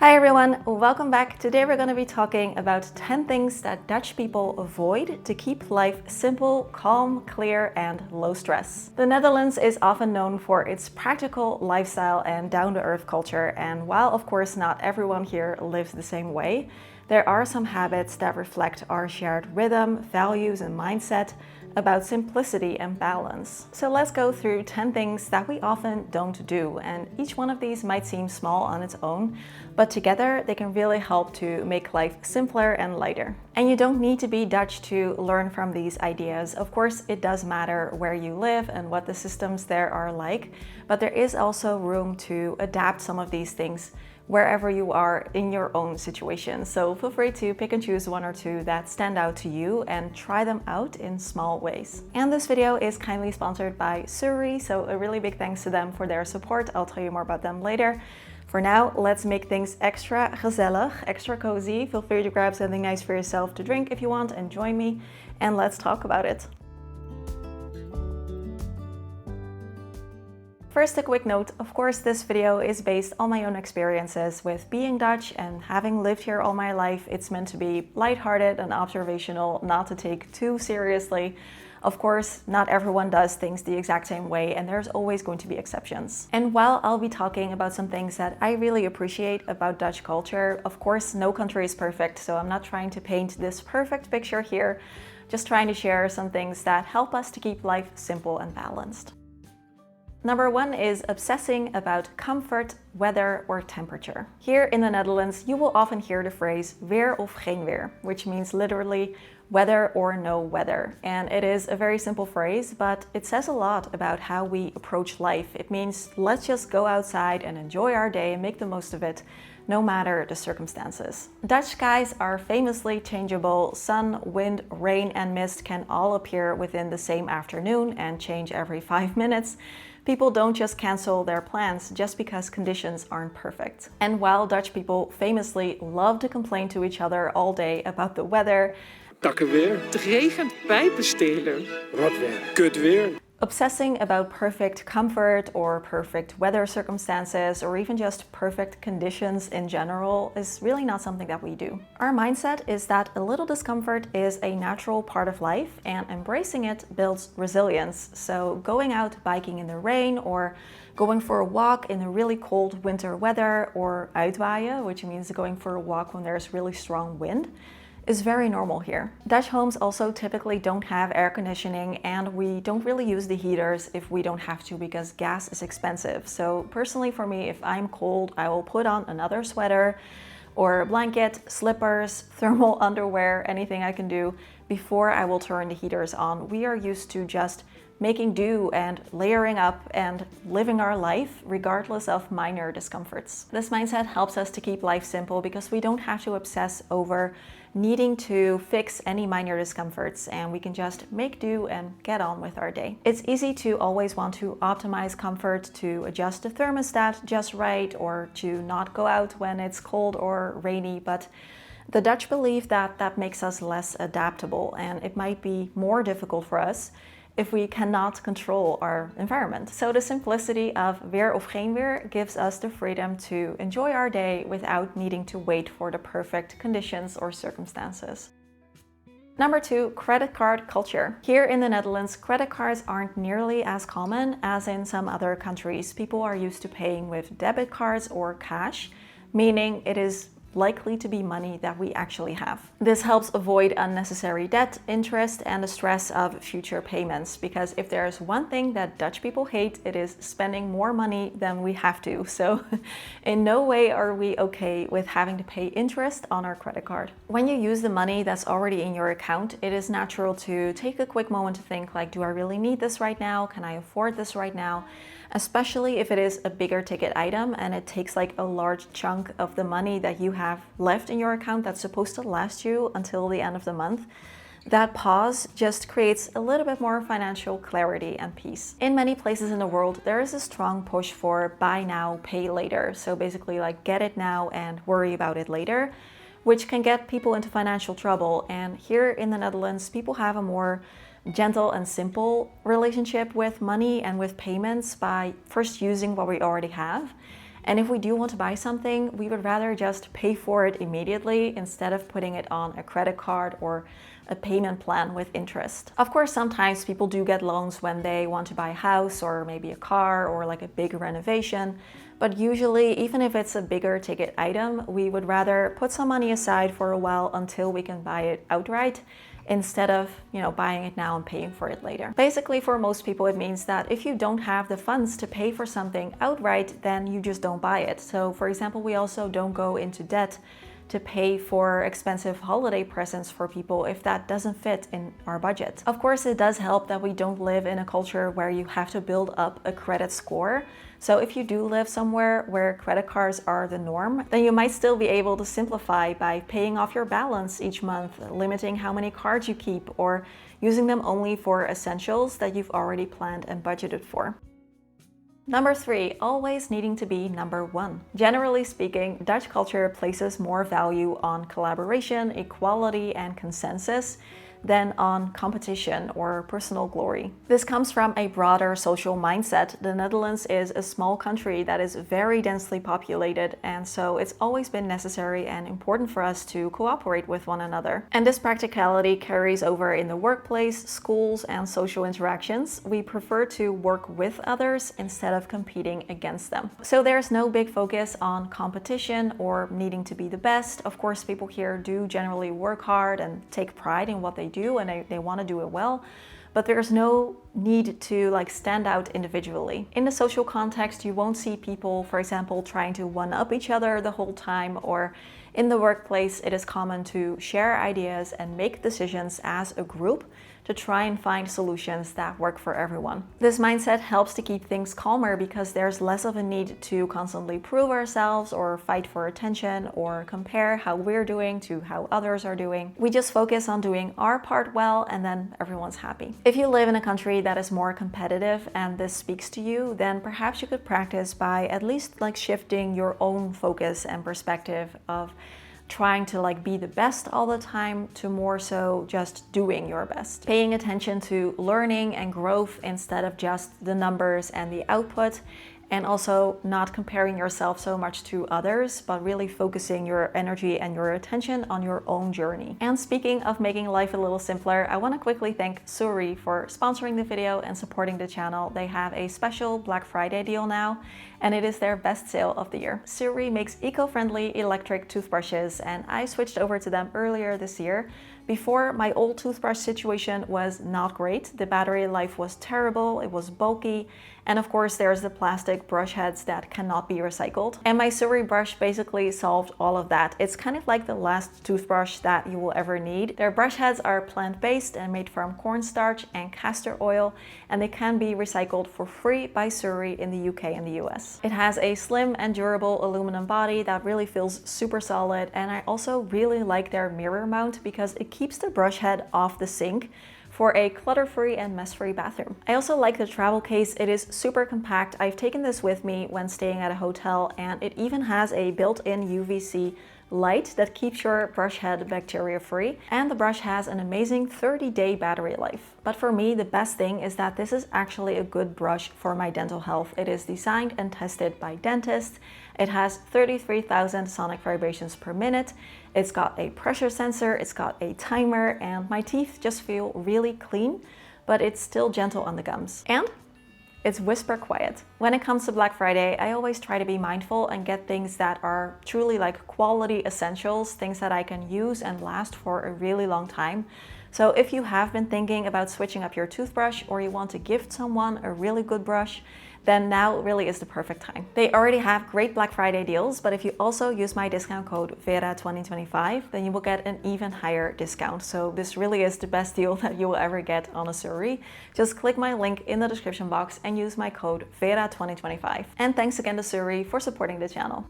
Hi everyone, welcome back. Today we're going to be talking about 10 things that Dutch people avoid to keep life simple, calm, clear, and low stress. The Netherlands is often known for its practical lifestyle and down-to-earth culture, and while of course not everyone here lives the same way, there are some habits that reflect our shared rhythm, values, and mindset about simplicity and balance. So let's go through 10 things that we often don't do, and each one of these might seem small on its own, but together they can really help to make life simpler and lighter. And you don't need to be Dutch to learn from these ideas. Of course, it does matter where you live and what the systems there are like, but there is also room to adapt some of these things wherever you are in your own situation. So feel free to pick and choose one or two that stand out to you and try them out in small ways. And this video is kindly sponsored by Surrey, so a really big thanks to them for their support. I'll tell you more about them later. For now, let's make things extra gezellig, extra cozy. Feel free to grab something nice for yourself to drink if you want and join me, and let's talk about it. First, a quick note. Of course, this video is based on my own experiences with being Dutch and having lived here all my life. It's meant to be lighthearted and observational, not to take too seriously. Of course, not everyone does things the exact same way, and there's always going to be exceptions. And while I'll be talking about some things that I really appreciate about Dutch culture, of course, no country is perfect, so I'm not trying to paint this perfect picture here, just trying to share some things that help us to keep life simple and balanced. Number one is obsessing about comfort, weather, or temperature. Here in the Netherlands, you will often hear the phrase weer of geen weer, which means literally weather or no weather. And it is a very simple phrase, but it says a lot about how we approach life. It means let's just go outside and enjoy our day and make the most of it, no matter the circumstances. Dutch skies are famously changeable. Sun, wind, rain, and mist can all appear within the same afternoon and change every 5 minutes. People don't just cancel their plans just because conditions aren't perfect. And while Dutch people famously love to complain to each other all day about the weather, Takken weer. Het regent, pijpen stelen. Rot weer. Kut weer. Obsessing about perfect comfort or perfect weather circumstances or even just perfect conditions in general is really not something that we do. Our mindset is that a little discomfort is a natural part of life and embracing it builds resilience. So going out biking in the rain or going for a walk in the really cold winter weather or uitwaaien, which means going for a walk when there's really strong wind, is very normal here. Dutch homes also typically don't have air conditioning, and we don't really use the heaters if we don't have to because gas is expensive. So personally for me, if I'm cold, I will put on another sweater or a blanket, slippers, thermal underwear, anything I can do before I will turn the heaters on. We are used to just making do and layering up and living our life regardless of minor discomforts. This mindset helps us to keep life simple because we don't have to obsess over needing to fix any minor discomforts, and we can just make do and get on with our day. It's easy to always want to optimize comfort, to adjust the thermostat just right, or to not go out when it's cold or rainy, but the Dutch believe that that makes us less adaptable, and it might be more difficult for us if we cannot control our environment. So the simplicity of weer of geen weer gives us the freedom to enjoy our day without needing to wait for the perfect conditions or circumstances. Number two, credit card culture. Here in the Netherlands, credit cards aren't nearly as common as in some other countries. People are used to paying with debit cards or cash, meaning it is likely to be money that we actually have. This helps avoid unnecessary debt, interest, and the stress of future payments, because if there's one thing that Dutch people hate, it is spending more money than we have to. So in no way are we okay with having to pay interest on our credit card. When you use the money that's already in your account, it is natural to take a quick moment to think like, do I really need this right now? Can I afford this right now? Especially if it is a bigger ticket item and it takes like a large chunk of the money that you have left in your account that's supposed to last you until the end of the month. That pause just creates a little bit more financial clarity and peace. In many places in the world, there is a strong push for buy now, pay later. So basically like get it now and worry about it later, which can get people into financial trouble. And here in the Netherlands, people have a more gentle and simple relationship with money and with payments by first using what we already have And if we do want to buy something, we would rather just pay for it immediately instead of putting it on a credit card or a payment plan with interest. Of course, sometimes people do get loans when they want to buy a house or maybe a car or like a big renovation. But usually, even if it's a bigger ticket item, we would rather put some money aside for a while until we can buy it outright instead of, buying it now and paying for it later. Basically, for most people, it means that if you don't have the funds to pay for something outright, then you just don't buy it. So for example, we also don't go into debt to pay for expensive holiday presents for people if that doesn't fit in our budget. Of course, it does help that we don't live in a culture where you have to build up a credit score. So if you do live somewhere where credit cards are the norm, then you might still be able to simplify by paying off your balance each month, limiting how many cards you keep, or using them only for essentials that you've already planned and budgeted for. Number 3, always needing to be number 1. Generally speaking, Dutch culture places more value on collaboration, equality, and consensus than on competition or personal glory. This comes from a broader social mindset. The Netherlands is a small country that is very densely populated, and so it's always been necessary and important for us to cooperate with one another. And this practicality carries over in the workplace, schools, and social interactions. We prefer to work with others instead of competing against them. So there's no big focus on competition or needing to be the best. Of course, people here do generally work hard and take pride in what they do, and they want to do it well, but there's no need to stand out individually. In the social context, you won't see people, for example, trying to one-up each other the whole time, or in the workplace, it is common to share ideas and make decisions as a group to try and find solutions that work for everyone. This mindset helps to keep things calmer because there's less of a need to constantly prove ourselves or fight for attention or compare how we're doing to how others are doing. We just focus on doing our part well, and then everyone's happy. If you live in a country that is more competitive and this speaks to you, then perhaps you could practice by at least shifting your own focus and perspective of trying to be the best all the time to more so just doing your best. Paying attention to learning and growth instead of just the numbers and the output, and also not comparing yourself so much to others, but really focusing your energy and your attention on your own journey. And speaking of making life a little simpler, I want to quickly thank Suri for sponsoring the video and supporting the channel. They have a special Black Friday deal now, and it is their best sale of the year. Suri makes eco-friendly electric toothbrushes, and I switched over to them earlier this year. Before, my old toothbrush situation was not great. The battery life was terrible, it was bulky, and of course there's the plastic brush heads that cannot be recycled. And my Suri brush basically solved all of that. It's kind of like the last toothbrush that you will ever need. Their brush heads are plant-based and made from cornstarch and castor oil, and they can be recycled for free by Suri in the UK and the US. It has a slim and durable aluminum body that really feels super solid, and I also really like their mirror mount because it keeps the brush head off the sink for a clutter-free and mess-free bathroom. I also like the travel case. It is super compact. I've taken this with me when staying at a hotel, and it even has a built-in UVC light that keeps your brush head bacteria-free, and the brush has an amazing 30-day battery life. But for me, the best thing is that this is actually a good brush for my dental health. It is designed and tested by dentists. It has 33,000 sonic vibrations per minute. It's got a pressure sensor, it's got a timer, and my teeth just feel really clean, but it's still gentle on the gums. And it's whisper quiet. When it comes to Black Friday, I always try to be mindful and get things that are truly quality essentials, things that I can use and last for a really long time. So if you have been thinking about switching up your toothbrush, or you want to gift someone a really good brush, then now really is the perfect time. They already have great Black Friday deals, but if you also use my discount code Vera 2025, then you will get an even higher discount. So this really is the best deal that you will ever get on a Suri. Just click my link in the description box and use my code Vera 2025. And thanks again to Suri for supporting the channel.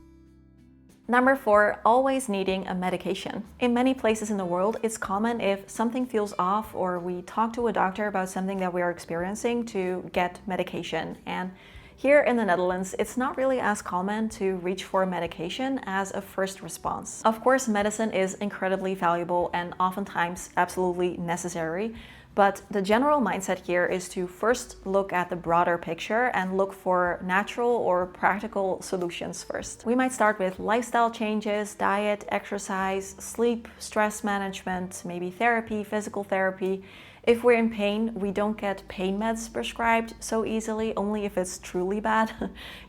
Number 4, always needing a medication. In many places in the world, it's common if something feels off or we talk to a doctor about something that we are experiencing to get medication. And here in the Netherlands, it's not really as common to reach for medication as a first response. Of course, medicine is incredibly valuable and oftentimes absolutely necessary. But the general mindset here is to first look at the broader picture and look for natural or practical solutions first. We might start with lifestyle changes, diet, exercise, sleep, stress management, maybe therapy, physical therapy. If we're in pain, we don't get pain meds prescribed so easily, only if it's truly bad.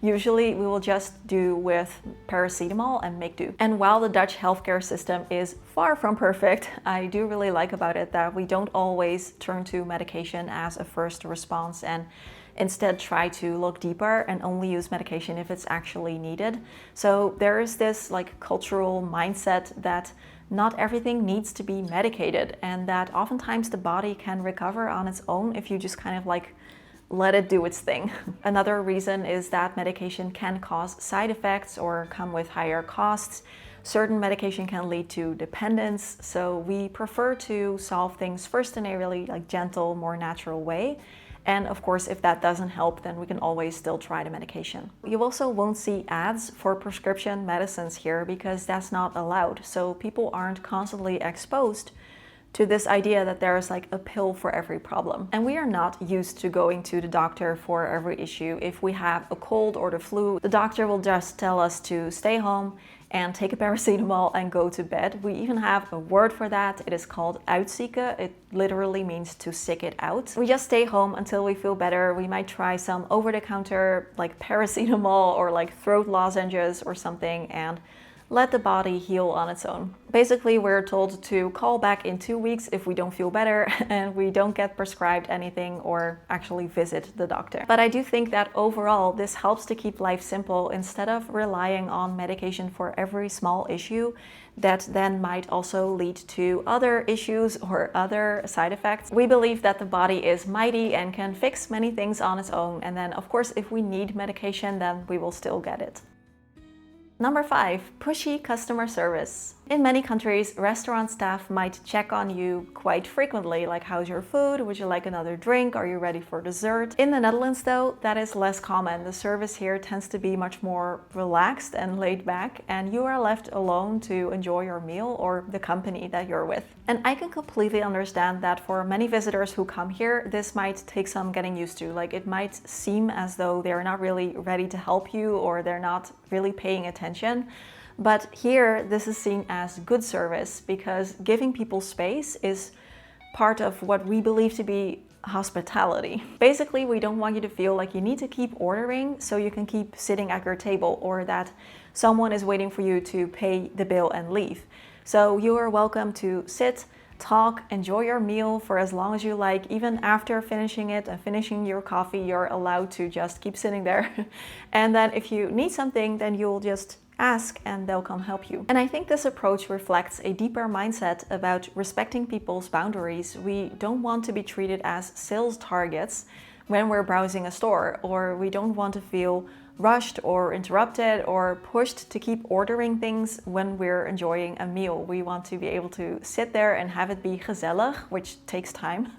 Usually we will just do with paracetamol and make do. And while the Dutch healthcare system is far from perfect, I do really like about it that we don't always turn to medication as a first response and instead try to look deeper and only use medication if it's actually needed. So there is this like cultural mindset that not everything needs to be medicated and that oftentimes the body can recover on its own if you just kind of like let it do its thing. Another reason is that medication can cause side effects or come with higher costs. Certain medication can lead to dependence, so we prefer to solve things first in a really like gentle, more natural way. And of course, if that doesn't help, then we can always still try the medication. You also won't see ads for prescription medicines here because that's not allowed. So people aren't constantly exposed to this idea that there is like a pill for every problem. And we are not used to going to the doctor for every issue. If we have a cold or the flu, the doctor will just tell us to stay home and take a paracetamol and go to bed. We even have a word for that. It is called uitzieken. It literally means to sick it out. We just stay home until we feel better. We might try some over-the-counter like paracetamol or like throat lozenges or something and let the body heal on its own. Basically, we're told to call back in 2 weeks if we don't feel better and we don't get prescribed anything or actually visit the doctor. But I do think that overall, this helps to keep life simple instead of relying on medication for every small issue that then might also lead to other issues or other side effects. We believe that the body is mighty and can fix many things on its own. And then, of course, if we need medication, then we will still get it. Number 5, pushy customer service. In many countries, restaurant staff might check on you quite frequently, like how's your food? Would you like another drink? Are you ready for dessert? In the Netherlands though, that is less common. The service here tends to be much more relaxed and laid back, and you are left alone to enjoy your meal or the company that you're with. And I can completely understand that for many visitors who come here, this might take some getting used to. Like it might seem as though they're not really ready to help you or they're not really paying attention. But here, this is seen as good service because giving people space is part of what we believe to be hospitality. Basically, we don't want you to feel like you need to keep ordering so you can keep sitting at your table or that someone is waiting for you to pay the bill and leave. So you are welcome to sit, talk, enjoy your meal for as long as you like. Even after finishing it and finishing your coffee, you're allowed to just keep sitting there. And then if you need something, then you'll just ask and they'll come help you. And I think this approach reflects a deeper mindset about respecting people's boundaries. We don't want to be treated as sales targets when we're browsing a store, or we don't want to feel rushed or interrupted or pushed to keep ordering things when we're enjoying a meal. We want to be able to sit there and have it be gezellig, which takes time,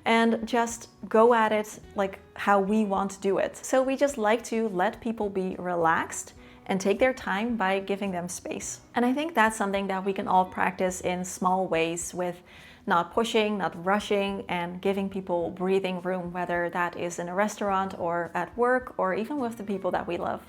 and just go at it like how we want to do it. So we just like to let people be relaxed and take their time by giving them space. And I think that's something that we can all practice in small ways with not pushing, not rushing, and giving people breathing room, whether that is in a restaurant or at work or even with the people that we love.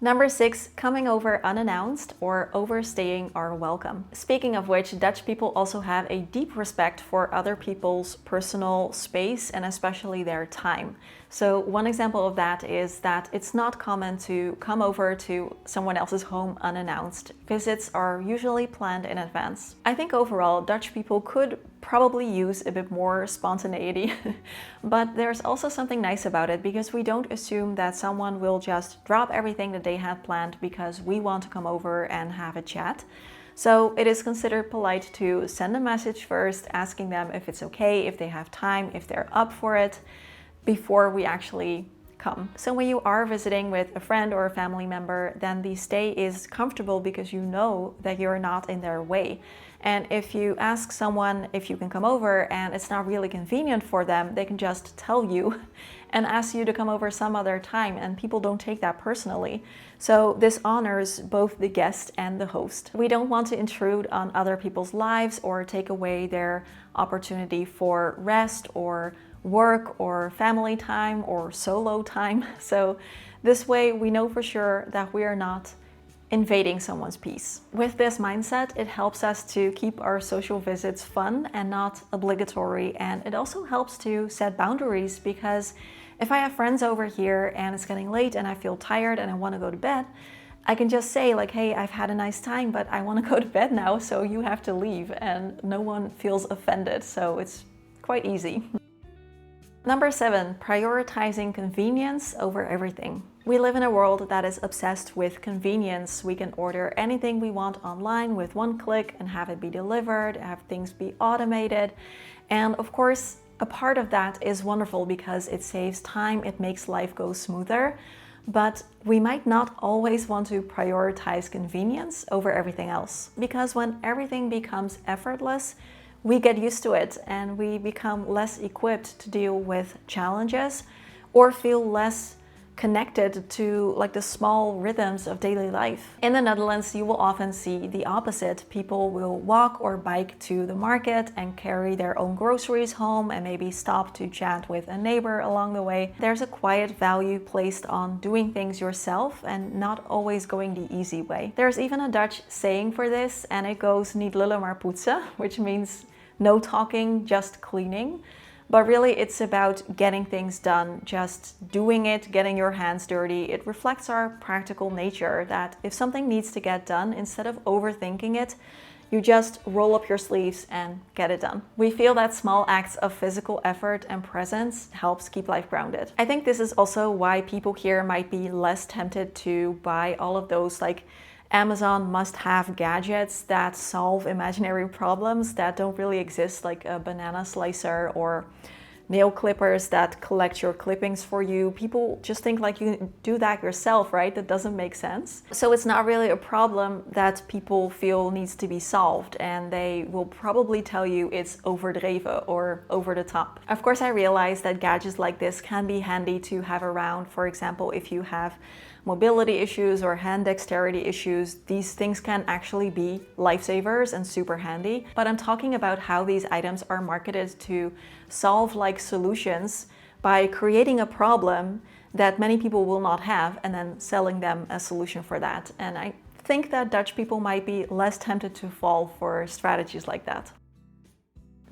Number 6, coming over unannounced or overstaying our welcome. Speaking of which, Dutch people also have a deep respect for other people's personal space and especially their time. So one example of that is that it's not common to come over to someone else's home unannounced. Visits are usually planned in advance. I think overall Dutch people could probably use a bit more spontaneity, but there's also something nice about it because we don't assume that someone will just drop everything that they had planned because we want to come over and have a chat. So it is considered polite to send a message first, asking them if it's okay, if they have time, if they're up for it, before we actually come. So when you are visiting with a friend or a family member, then the stay is comfortable because you know that you're not in their way. And if you ask someone if you can come over and it's not really convenient for them, they can just tell you and ask you to come over some other time, and people don't take that personally. So this honors both the guest and the host. We don't want to intrude on other people's lives or take away their opportunity for rest or work or family time or solo time. So this way we know for sure that we are not invading someone's peace. With this mindset, it helps us to keep our social visits fun and not obligatory. And it also helps to set boundaries, because if I have friends over here and it's getting late and I feel tired and I want to go to bed, I can just say like, hey, I've had a nice time, but I want to go to bed now, so you have to leave, and no one feels offended. So it's quite easy. Number 7, prioritizing convenience over everything. We live in a world that is obsessed with convenience. We can order anything we want online with one click and have it be delivered, have things be automated. And of course, a part of that is wonderful because it saves time, it makes life go smoother. But we might not always want to prioritize convenience over everything else, because when everything becomes effortless, we get used to it and we become less equipped to deal with challenges or feel less connected to like the small rhythms of daily life. In the Netherlands, you will often see the opposite. People will walk or bike to the market and carry their own groceries home and maybe stop to chat with a neighbor along the way. There's a quiet value placed on doing things yourself and not always going the easy way. There's even a Dutch saying for this, and it goes niet lullen maar poetsen, which means no talking, just cleaning. But really it's about getting things done, just doing it, getting your hands dirty. It reflects our practical nature that if something needs to get done, instead of overthinking it, you just roll up your sleeves and get it done. We feel that small acts of physical effort and presence helps keep life grounded. I think this is also why people here might be less tempted to buy all of those like Amazon must-have gadgets that solve imaginary problems that don't really exist, like a banana slicer or nail clippers that collect your clippings for you. People just think like you can do that yourself, right? That doesn't make sense. So it's not really a problem that people feel needs to be solved, and they will probably tell you it's overdreven or over the top. Of course, I realize that gadgets like this can be handy to have around. For example, if you have mobility issues or hand dexterity issues, these things can actually be lifesavers and super handy. But I'm talking about how these items are marketed to solve like solutions by creating a problem that many people will not have and then selling them a solution for that. And I think that Dutch people might be less tempted to fall for strategies like that.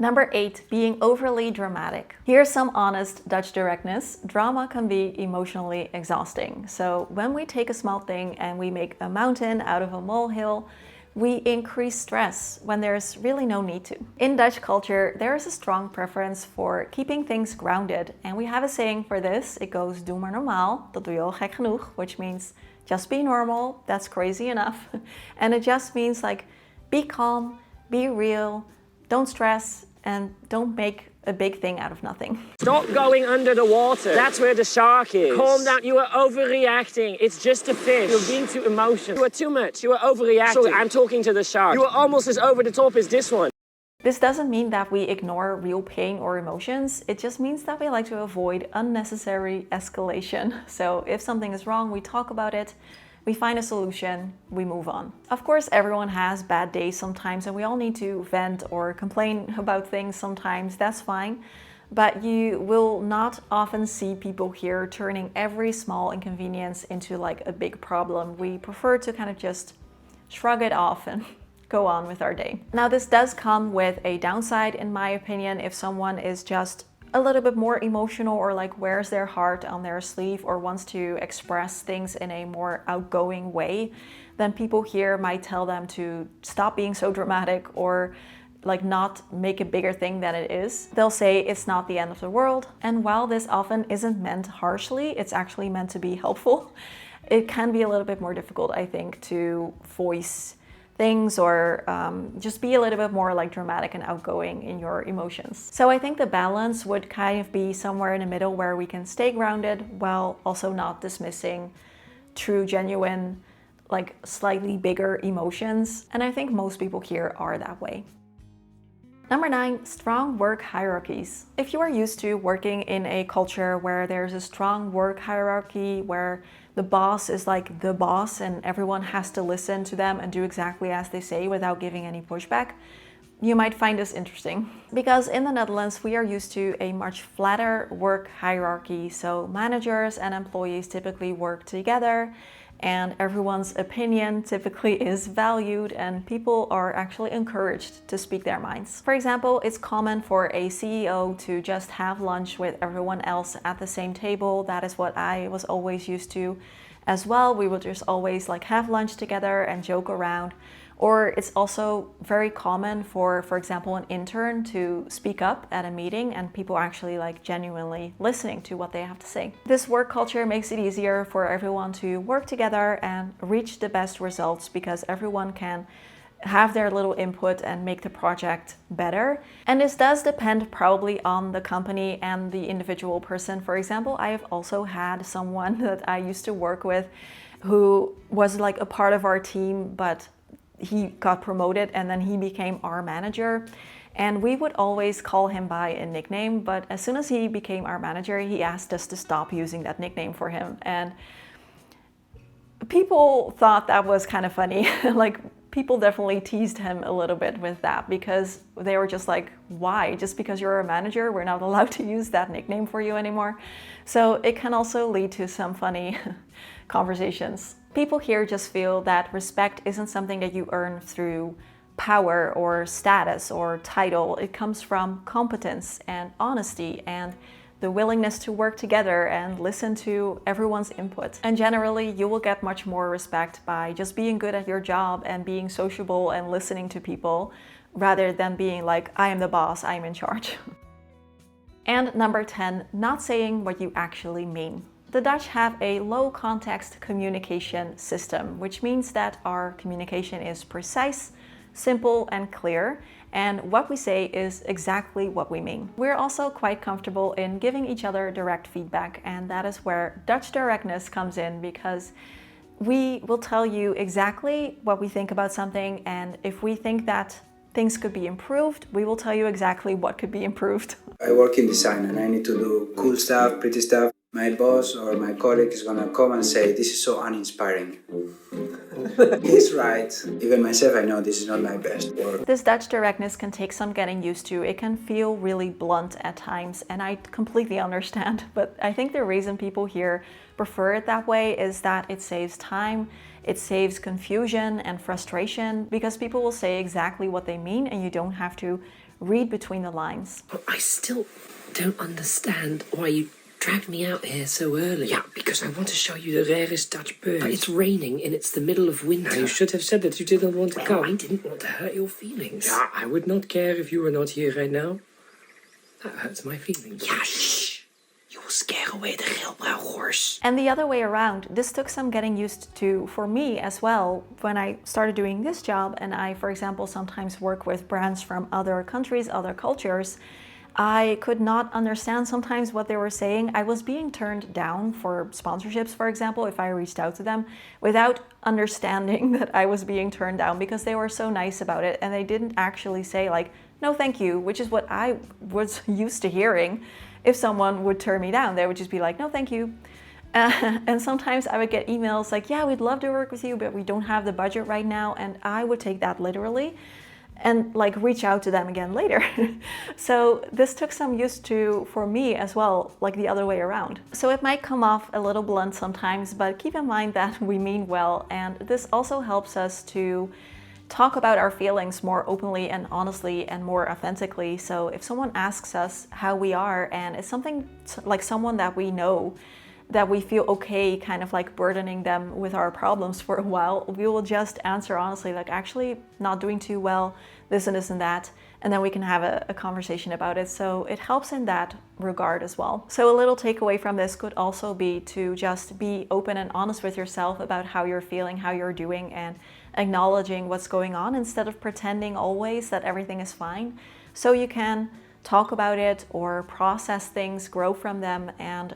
Number 8, being overly dramatic. Here's some honest Dutch directness. Drama can be emotionally exhausting. So when we take a small thing and we make a mountain out of a molehill, we increase stress when there's really no need to. In Dutch culture, there is a strong preference for keeping things grounded. And we have a saying for this. It goes, doe maar normaal, dat doe je al gek genoeg, which means just be normal, that's crazy enough. And it just means like, be calm, be real, don't stress, and don't make a big thing out of nothing. Stop going under the water. That's where the shark is. Calm down. You are overreacting. It's just a fish. You're being too emotional. You are too much. You are overreacting. Sorry, I'm talking to the shark. You are almost as over the top as this one. This doesn't mean that we ignore real pain or emotions. It just means that we like to avoid unnecessary escalation. So if something is wrong, we talk about it. We find a solution, we move on. Of course, everyone has bad days sometimes, and we all need to vent or complain about things sometimes, that's fine. But you will not often see people here turning every small inconvenience into like a big problem. We prefer to kind of just shrug it off and go on with our day. Now, this does come with a downside, in my opinion. If someone is just a little bit more emotional or like wears their heart on their sleeve or wants to express things in a more outgoing way, then people here might tell them to stop being so dramatic or like not make a bigger thing than it is. They'll say it's not the end of the world. And while this often isn't meant harshly, it's actually meant to be helpful. It can be a little bit more difficult, I think, to voice things, or just be a little bit more like dramatic and outgoing in your emotions. So I think the balance would kind of be somewhere in the middle where we can stay grounded while also not dismissing true, genuine, like slightly bigger emotions. And I think most people here are that way. Number 9, strong work hierarchies. If you are used to working in a culture where there's a strong work hierarchy, where the boss is like the boss and everyone has to listen to them and do exactly as they say without giving any pushback, you might find this interesting. Because in the Netherlands, we are used to a much flatter work hierarchy. So managers and employees typically work together, and everyone's opinion typically is valued, and people are actually encouraged to speak their minds. For example, it's common for a CEO to just have lunch with everyone else at the same table. That is what I was always used to as well. We would just always like have lunch together and joke around. Or it's also very common for example, an intern to speak up at a meeting and people actually like genuinely listening to what they have to say. This work culture makes it easier for everyone to work together and reach the best results because everyone can have their little input and make the project better. And this does depend probably on the company and the individual person. For example, I have also had someone that I used to work with who was like a part of our team, but he got promoted and then he became our manager, and we would always call him by a nickname, but as soon as he became our manager, he asked us to stop using that nickname for him. And people thought that was kind of funny. Like, people definitely teased him a little bit with that because they were just like, why? Just because you're a manager, we're not allowed to use that nickname for you anymore. So it can also lead to some funny conversations. People here just feel that respect isn't something that you earn through power or status or title. It comes from competence and honesty and the willingness to work together and listen to everyone's input. And generally, you will get much more respect by just being good at your job and being sociable and listening to people, rather than being like, I am the boss, I'm in charge. And number 10, not saying what you actually mean. The Dutch have a low context communication system, which means that our communication is precise, simple and clear, and what we say is exactly what we mean. We're also quite comfortable in giving each other direct feedback, and that is where Dutch directness comes in, because we will tell you exactly what we think about something, and if we think that things could be improved, we will tell you exactly what could be improved. I work in design and I need to do cool stuff, pretty stuff. My boss or my colleague is gonna come and say, this is so uninspiring. He's right. Even myself, I know this is not my best work. This Dutch directness can take some getting used to. It can feel really blunt at times, and I completely understand. But I think the reason people here prefer it that way is that it saves time, it saves confusion and frustration, because people will say exactly what they mean and you don't have to read between the lines. I still don't understand why you dragged me out here so early. Yeah, because I want to show you the rarest Dutch bird. But it's raining and it's the middle of winter. Now, you should have said that you didn't want to come. I didn't want to hurt your feelings. Yeah, I would not care if you were not here right now. That hurts my feelings. Yeah, shh. You will scare away the geelblauw horse. And the other way around, this took some getting used to for me as well. When I started doing this job, and I, for example, sometimes work with brands from other countries, other cultures, I could not understand sometimes what they were saying. I was being turned down for sponsorships, for example, if I reached out to them without understanding that I was being turned down, because they were so nice about it and they didn't actually say like, no thank you, which is what I was used to hearing. If someone would turn me down, they would just be like, no thank you. And sometimes I would get emails like, yeah, we'd love to work with you, but we don't have the budget right now. And I would take that literally and like reach out to them again later. So this took some used to for me as well, like the other way around. So it might come off a little blunt sometimes, but keep in mind that we mean well. And this also helps us to talk about our feelings more openly and honestly and more authentically. So if someone asks us how we are and it's something like someone that we know, that we feel okay kind of like burdening them with our problems for a while, we will just answer honestly, like actually not doing too well, this and this and that, and then we can have a conversation about it. So it helps in that regard as well. So a little takeaway from this could also be to just be open and honest with yourself about how you're feeling, how you're doing, and acknowledging what's going on instead of pretending always that everything is fine. So you can talk about it or process things, grow from them, and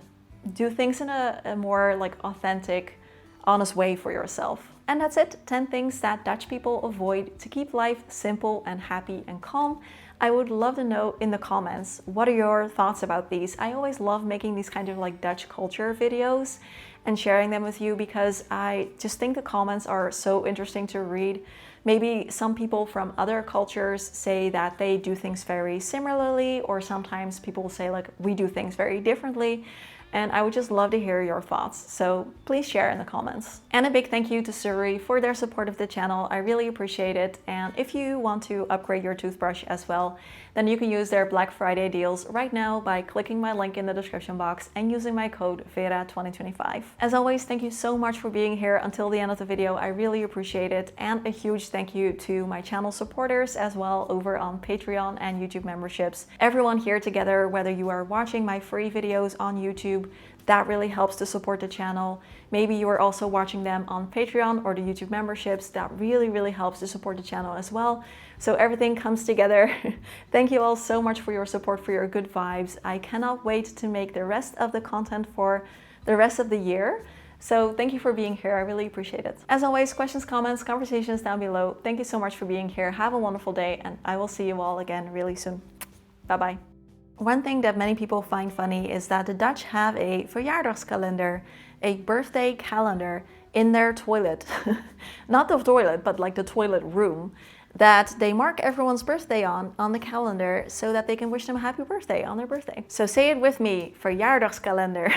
do things in a more like authentic, honest way for yourself. And that's it, 10 things that Dutch people avoid to keep life simple and happy and calm. I would love to know in the comments, what are your thoughts about these? I always love making these kind of like Dutch culture videos and sharing them with you because I just think the comments are so interesting to read. Maybe some people from other cultures say that they do things very similarly, or sometimes people say like, we do things very differently. And I would just love to hear your thoughts, so please share in the comments. And a big thank you to Surrey for their support of the channel. I really appreciate it. And if you want to upgrade your toothbrush as well, then you can use their Black Friday deals right now by clicking my link in the description box and using my code Vera2025. As always, thank you so much for being here until the end of the video. I really appreciate it. And a huge thank you to my channel supporters as well over on Patreon and YouTube memberships. Everyone here together, whether you are watching my free videos on YouTube, that really helps to support the channel. Maybe you are also watching them on Patreon or the YouTube memberships. That really helps to support the channel as well. So everything comes together. Thank you all so much for your support, for your good vibes. I cannot wait to make the rest of the content for the rest of the year. So thank you for being here. I really appreciate it. As always, questions, comments, conversations down below. Thank you so much for being here. Have a wonderful day, and I will see you all again really soon. Bye-bye. One thing that many people find funny is that the Dutch have a verjaardagskalender, a birthday calendar in their toilet. Not the toilet, but like the toilet room, that they mark everyone's birthday on the calendar so that they can wish them a happy birthday on their birthday. So say it with me, verjaardagskalender.